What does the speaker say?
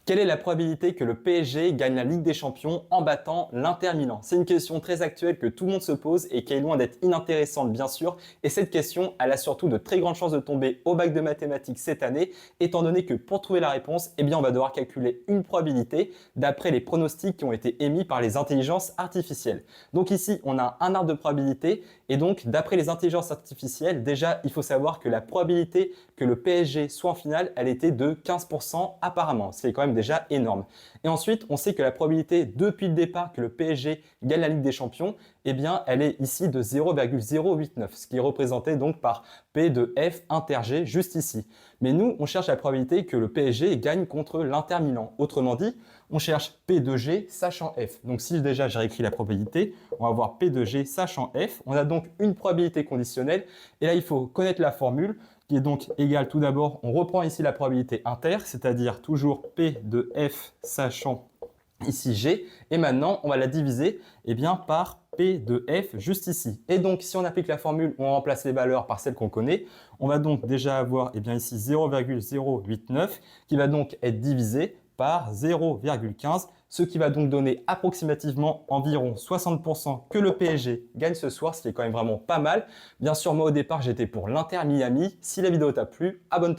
Quelle est la probabilité que le PSG gagne la Ligue des Champions en battant l'Inter Milan? C'est une question très actuelle que tout le monde se pose et qui est loin d'être inintéressante bien sûr. Et cette question, elle a surtout de très grandes chances de tomber au bac de mathématiques cette année, étant donné que pour trouver la réponse, eh bien on va devoir calculer une probabilité d'après les pronostics qui ont été émis par les intelligences artificielles. Donc ici, on a un arbre de probabilité et donc d'après les intelligences artificielles, déjà il faut savoir que la probabilité que le PSG soit en finale, elle était de 15% apparemment. C'est quand même déjà énorme. Et ensuite, on sait que la probabilité depuis le départ que le PSG gagne la Ligue des Champions, eh bien, elle est ici de 0,089, ce qui est représenté donc par P de F inter G juste ici. Mais nous, on cherche la probabilité que le PSG gagne contre l'Inter Milan. Autrement dit, on cherche P de G sachant F. Donc si déjà j'ai réécrit la probabilité, on va avoir P de G sachant F. On a donc une probabilité conditionnelle. Et là, il faut connaître la formule qui est donc égale tout d'abord, on reprend ici la probabilité inter, c'est-à-dire toujours P de F sachant ici G, et maintenant on va la diviser par P de F juste ici. Et donc si on applique la formule, on remplace les valeurs par celles qu'on connaît, on va donc déjà avoir ici 0,089 qui va donc être divisé par 0,15, ce qui va donc donner approximativement environ 60% que le PSG gagne ce soir, ce qui est quand même vraiment pas mal. Bien sûr, moi au départ, j'étais pour l'Inter Miami. Si la vidéo t'a plu, abonne-toi.